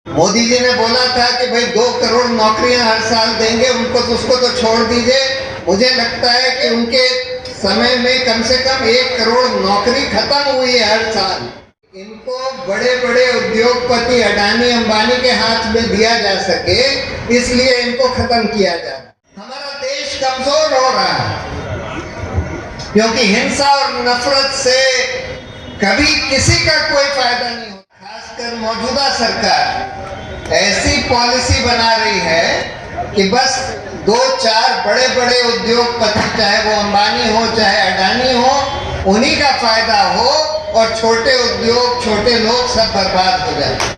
मोदी जी ने बोला था कि भाई 2 करोड़ नौकरियां हर साल देंगे, उसको तो छोड़ दीजिए। मुझे लगता है कि उनके समय में कम से कम 1 करोड़ नौकरी खत्म हुई है हर साल। इनको बड़े बड़े उद्योगपति अडानी अंबानी के हाथ में दिया जा सके, इसलिए इनको खत्म किया जाए। हमारा देश कमजोर हो रहा है क्योंकि हिंसा और नफरत से कभी किसी का कोई फायदा नहीं होता। खासकर मौजूदा सरकार ऐसी पॉलिसी बना रही है कि बस 2-4 बड़े बड़े उद्योगपति, चाहे वो अंबानी हो चाहे अडानी हो, उन्हीं का फायदा हो और छोटे उद्योग, छोटे लोग सब बर्बाद हो जाए।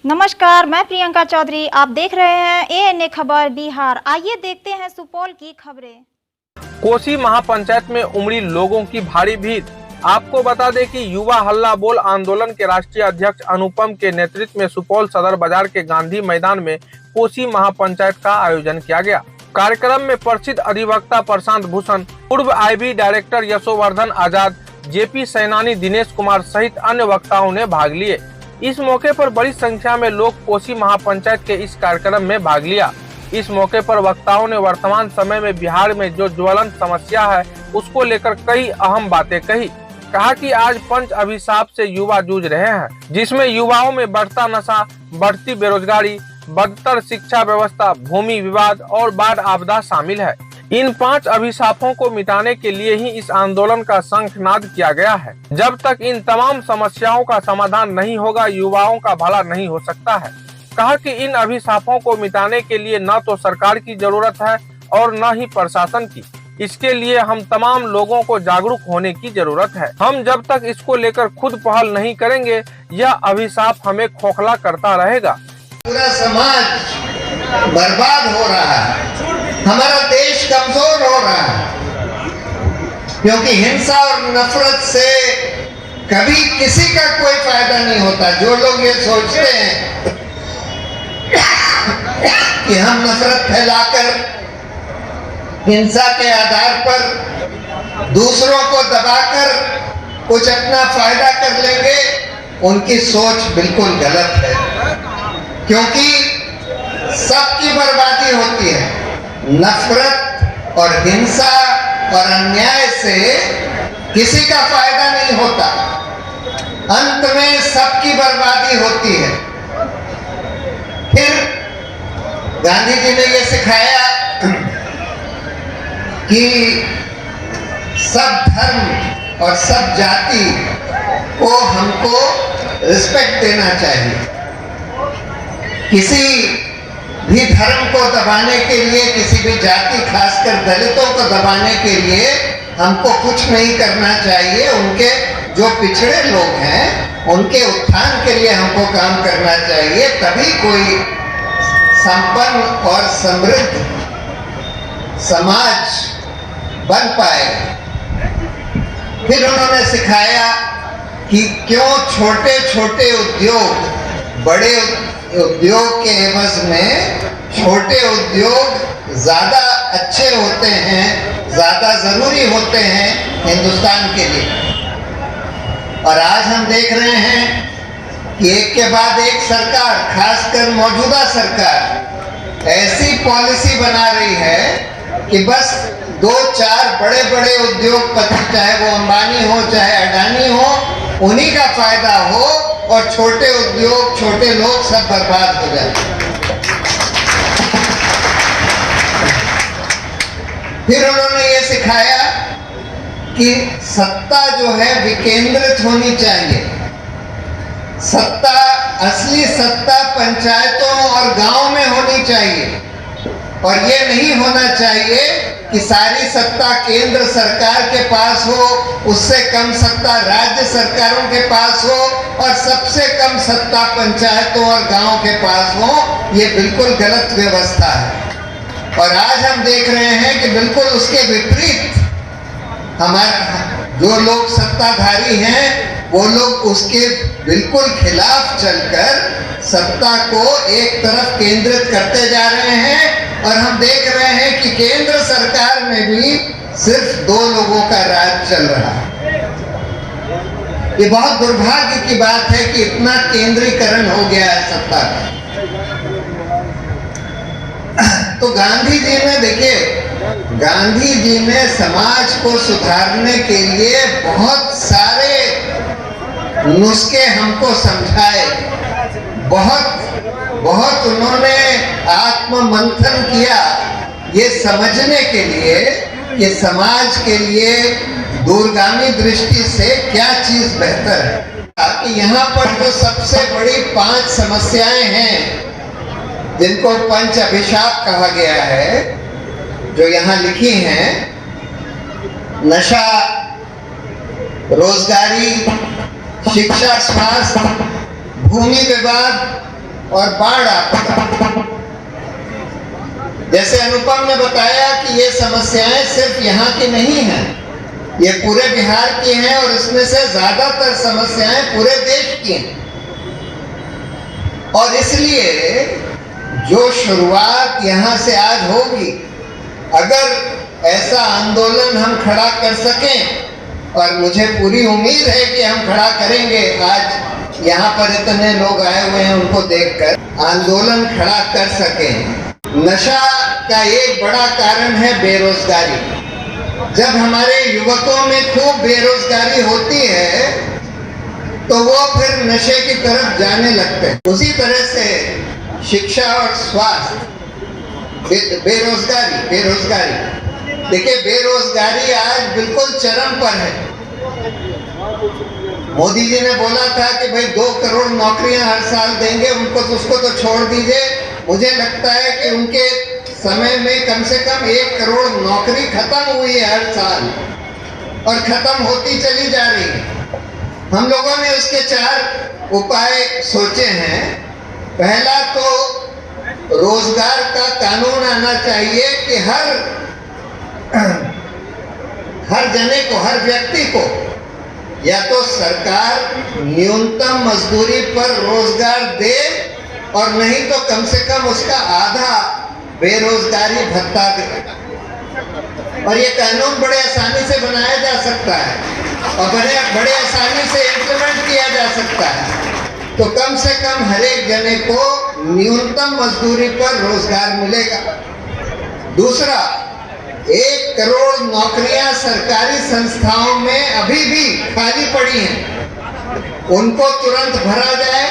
नमस्कार, मैं प्रियंका चौधरी। आप देख रहे हैं ANA खबर बिहार। आइए देखते हैं सुपौल की खबरें। कोसी महापंचायत में उमड़ी लोगों की भारी भीड़। आपको बता दें कि युवा हल्ला बोल आंदोलन के राष्ट्रीय अध्यक्ष अनुपम के नेतृत्व में सुपौल सदर बाजार के गांधी मैदान में कोसी महापंचायत का आयोजन किया गया। कार्यक्रम में प्रसिद्ध अधिवक्ता प्रशांत भूषण, पूर्व IB डायरेक्टर यशोवर्धन आजाद, JP सैनानी, दिनेश कुमार सहित अन्य वक्ताओं ने भाग लिए। इस मौके पर बड़ी संख्या में लोग कोसी महापंचायत के इस कार्यक्रम में भाग लिया। इस मौके पर वक्ताओं ने वर्तमान समय में बिहार में जो ज्वलंत समस्या है उसको लेकर कई अहम बातें कही। कहा कि आज पंच अभिशाप से युवा जूझ रहे हैं, जिसमें युवाओं में बढ़ता नशा, बढ़ती बेरोजगारी, बदतर शिक्षा व्यवस्था, भूमि विवाद और बाढ़ आपदा शामिल है। इन 5 अभिशापों को मिटाने के लिए ही इस आंदोलन का शंखनाद किया गया है। जब तक इन तमाम समस्याओं का समाधान नहीं होगा, युवाओं का भला नहीं हो सकता है। कहा कि इन अभिशापों को मिटाने के लिए न तो सरकार की जरूरत है और न ही प्रशासन की। इसके लिए हम तमाम लोगों को जागरूक होने की जरूरत है। हम जब तक इसको लेकर खुद पहल नहीं करेंगे, यह अभिशाप हमें खोखला करता रहेगा। पूरा समाज बर्बाद हो रहा है, हमारा देश कमजोर हो रहा है क्योंकि हिंसा और नफरत से कभी किसी का कोई फायदा नहीं होता। जो लोग ये सोचते हैं कि हम नफरत फैलाकर हिंसा के आधार पर दूसरों को दबाकर कुछ अपना फायदा कर लेंगे, उनकी सोच बिल्कुल गलत है क्योंकि सबकी बर्बादी होती है। नफरत और हिंसा और अन्याय से किसी का फायदा नहीं होता, अंत में सबकी बर्बादी होती है। फिर गांधी जी ने ये सिखाया कि सब धर्म और सब जाति को हमको रिस्पेक्ट देना चाहिए। किसी भी धर्म को दबाने के लिए, किसी भी जाति, खासकर दलितों को दबाने के लिए हमको कुछ नहीं करना चाहिए। उनके जो पिछड़े लोग हैं उनके उत्थान के लिए हमको काम करना चाहिए, तभी कोई संपन्न और समृद्ध समाज बन पाएगा। फिर उन्होंने सिखाया कि क्यों छोटे छोटे उद्योग बड़े उद्योग के एवज में छोटे उद्योग ज्यादा अच्छे होते हैं, ज्यादा जरूरी होते हैं हिंदुस्तान के लिए। और आज हम देख रहे हैं कि एक के बाद एक सरकार, खासकर मौजूदा सरकार, ऐसी पॉलिसी बना रही है कि बस 2-4 बड़े बड़े उद्योगपति, चाहे वो अंबानी हो चाहे अडानी हो, उन्हीं का फायदा हो और छोटे उद्योग, छोटे लोग सब बर्बाद हो जाए। फिर उन्होंने ये सिखाया कि सत्ता जो है विकेंद्रित होनी चाहिए। सत्ता, असली सत्ता पंचायतों और गांव में होनी चाहिए और ये नहीं होना चाहिए कि सारी सत्ता केंद्र सरकार के पास हो, उससे कम सत्ता राज्य सरकारों के पास हो और सबसे कम सत्ता पंचायतों और गांव के पास हो। ये बिल्कुल गलत व्यवस्था है और आज हम देख रहे हैं कि बिल्कुल उसके विपरीत हमारे जो लोग सत्ताधारी हैं वो लोग उसके बिल्कुल खिलाफ चलकर सत्ता को एक तरफ केंद्रित करते जा रहे हैं। और हम देख रहे हैं कि केंद्र सरकार में भी सिर्फ 2 लोगों का राज चल रहा है। ये बहुत दुर्भाग्य की बात है कि इतना केंद्रीकरण हो गया है सत्ता का। तो गांधी जी ने, देखिए, गांधी जी ने समाज को सुधारने के लिए बहुत सारे नुस्खे हमको समझाए, बहुत उन्होंने आत्म मंथन किया ये समझने के लिए कि समाज के लिए दूरगामी दृष्टि से क्या चीज बेहतर है। कि यहाँ पर जो सबसे बड़ी 5 समस्याएं हैं जिनको पंच अभिशाप कहा गया है, जो यहाँ लिखी हैं, नशा, रोजगारी, शिक्षा, स्वास्थ्य, भूमि विवाद और बाढ़ आपदा। जैसे अनुपम ने बताया कि ये समस्याएं सिर्फ यहाँ की नहीं हैं, ये पूरे बिहार की हैं और इसमें से ज्यादातर समस्याएं पूरे देश की हैं। और इसलिए जो शुरुआत यहाँ से आज होगी, अगर ऐसा आंदोलन हम खड़ा कर सकें, और मुझे पूरी उम्मीद है कि हम खड़ा करेंगे, आज यहाँ पर इतने लोग आए हुए हैं उनको देखकर आंदोलन खड़ा कर सकें। नशा का एक बड़ा कारण है बेरोजगारी। जब हमारे युवकों में खूब बेरोजगारी होती है तो वो फिर नशे की तरफ जाने लगते हैं। उसी तरह से शिक्षा और स्वास्थ्य, बेरोजगारी, देखिए, बेरोजगारी आज बिल्कुल चरम पर है। मोदी जी ने बोला था कि भाई 2 करोड़ नौकरियां हर साल देंगे, उसको तो छोड़ दीजिए। मुझे लगता है कि उनके समय में कम से कम 1 करोड़ नौकरी खत्म हुई है हर साल, और खत्म होती चली जा रही है। हम लोगों ने उसके 4 उपाय सोचे हैं। पहला तो रोजगार का कानून आना चाहिए कि हर जने को, हर व्यक्ति को, या तो सरकार न्यूनतम मजदूरी पर रोजगार दे, और नहीं तो कम से कम उसका आधा बेरोजगारी भत्ता दे। और ये कानून बड़े आसानी से बनाया जा सकता है और बड़े आसानी से इम्प्लीमेंट किया जा सकता है। तो कम से कम हर एक जने को न्यूनतम मजदूरी पर रोजगार मिलेगा। दूसरा, 1 करोड़ नौकरियां सरकारी संस्थाओं में अभी भी खाली पड़ी हैं, उनको तुरंत भरा जाए,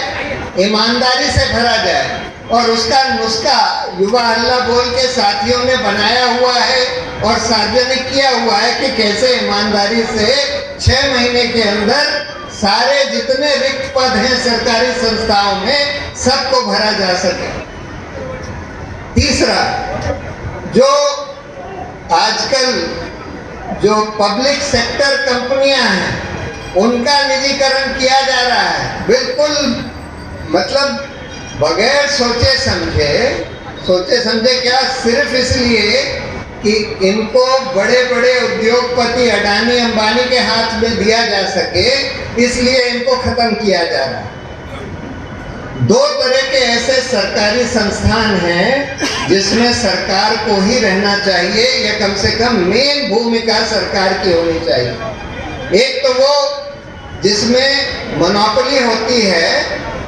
ईमानदारी से भरा जाए। और उसका नुस्खा युवा हल्ला बोल के साथियों ने बनाया हुआ है और सार्वजनिक किया हुआ है कि कैसे ईमानदारी से 6 महीने के अंदर सारे जितने रिक्त पद हैं सरकारी संस्थाओं में सबको भरा जा सके। तीसरा, जो आजकल जो पब्लिक सेक्टर कंपनियां हैं उनका निजीकरण किया जा रहा है, बिल्कुल मतलब बगैर सोचे समझे क्या, सिर्फ इसलिए कि इनको बड़े बड़े उद्योगपति अडानी अंबानी के हाथ में दिया जा सके, इसलिए इनको खत्म किया जा रहा है। 2 तरह के ऐसे सरकारी संस्थान हैं जिसमें सरकार को ही रहना चाहिए, या कम से कम मेन भूमिका सरकार की होनी चाहिए। एक तो वो जिसमें मोनोपोली होती है,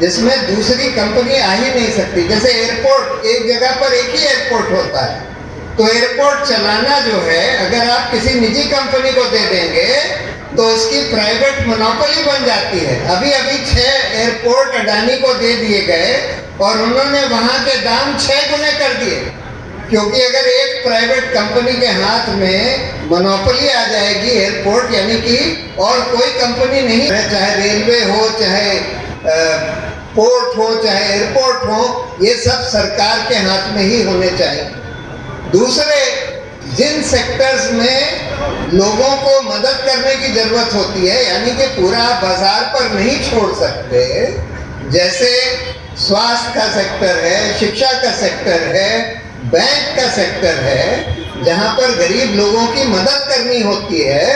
जिसमें दूसरी कंपनी आ ही नहीं सकती। जैसे एयरपोर्ट, एक जगह पर एक ही एयरपोर्ट होता है, तो एयरपोर्ट चलाना जो है अगर आप किसी निजी कंपनी को दे देंगे तो उसकी प्राइवेट मोनोपोली बन जाती है। अभी 6 एयरपोर्ट अडानी को दे दिए गए और उन्होंने वहां के दाम 6 गुने कर दिए, क्योंकि अगर एक प्राइवेट कंपनी के हाथ में मोनोपोली आ जाएगी एयरपोर्ट, यानी कि और कोई कंपनी नहीं, चाहे रेलवे हो, चाहे पोर्ट हो, चाहे एयरपोर्ट हो, ये सब सरकार के हाथ में ही होने चाहिए। दूसरे, जिन सेक्टर्स में लोगों को मदद करने की जरूरत होती है, यानी कि पूरा बाजार पर नहीं छोड़ सकते, जैसे स्वास्थ्य का सेक्टर है, शिक्षा का सेक्टर है, बैंक का सेक्टर है, जहां पर गरीब लोगों की मदद करनी होती है,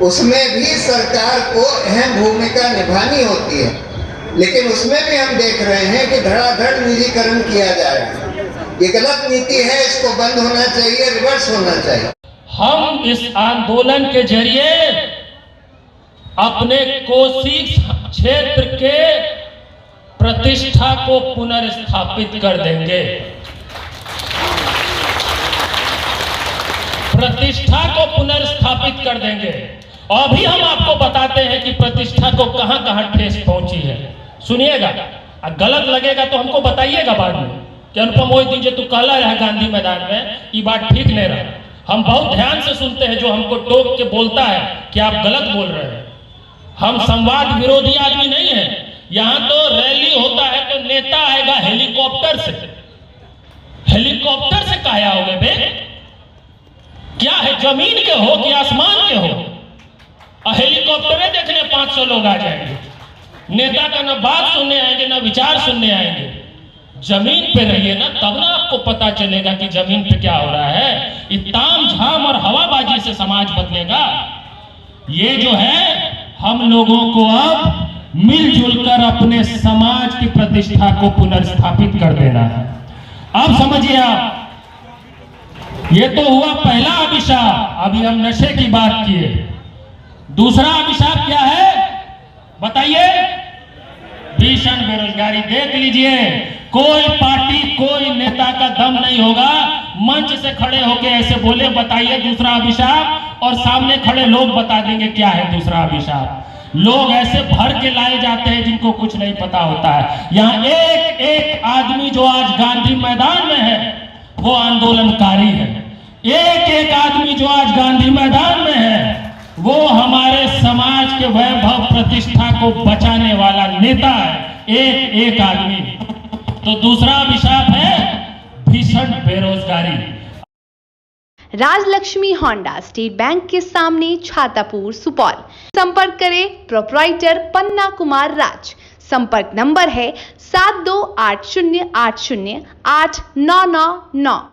उसमें भी सरकार को अहम भूमिका निभानी होती है। लेकिन उसमें भी हम देख रहे हैं कि धड़ाधड़ निजीकरण किया जा रहा है। ये गलत नीति है, इसको बंद होना चाहिए, रिवर्स होना चाहिए। हम इस आंदोलन के जरिए अपने कोसी क्षेत्र के प्रतिष्ठा को पुनर्स्थापित कर देंगे। प्रतिष्ठा को पुनर्स्थापित कर देंगे। और भी हम आपको बताते हैं कि प्रतिष्ठा को कहां कहां ठेस पहुंची है। सुनिएगा, गलत लगेगा तो हमको बताइएगा बाद में कि अनुपम वही दिन जो तू कहला रहा गांधी मैदान में, ये बात ठीक नहीं रहा। हम बहुत ध्यान से सुनते हैं जो हमको टोक के बोलता है कि आप गलत बोल रहे हैं। हम संवाद विरोधी आदमी नहीं है। यहां तो रैली होता है तो नेता आएगा हेलीकॉप्टर से। हेलीकॉप्टर से काहे आओगे बे? क्या है, जमीन के हो कि आसमान के हो? और हेलीकॉप्टर देखने 500 लोग आ जाएंगे। नेता का न बात सुनने आएंगे न विचार सुनने आएंगे। जमीन पे रहिए ना, तब ना आपको पता चलेगा कि जमीन पे क्या हो रहा है। इस ताम झाम और हवाबाजी से समाज बदलेगा? ये जो है, हम लोगों को अब मिलजुल कर अपने समाज की प्रतिष्ठा को पुनर्स्थापित कर देना है। अब समझिए आप, ये तो हुआ पहला अभिशाप। अभी हम नशे की बात किए। दूसरा अभिशाप क्या है बताइए? भीषण बेरोजगारी। देख लीजिए, कोई पार्टी कोई नेता का दम नहीं होगा मंच से खड़े होके ऐसे बोले बताइए दूसरा अभिशाप, और सामने खड़े लोग बता देंगे क्या है दूसरा अभिशाप। लोग ऐसे भर के लाए जाते हैं जिनको कुछ नहीं पता होता है। यहाँ एक एक आदमी जो आज गांधी मैदान में है वो आंदोलनकारी है। एक एक आदमी जो आज गांधी मैदान में है वो हमारे समाज के वैभव प्रतिष्ठा को बचाने वाला नेता है। एक एक आदमी। तो दूसरा अभिशाप है भीषण बेरोजगारी। राजलक्ष्मी होंडा स्टेट बैंक के सामने छातापुर सुपौल। संपर्क करें प्रोप्राइटर पन्ना कुमार राज। संपर्क नंबर है 7280808999।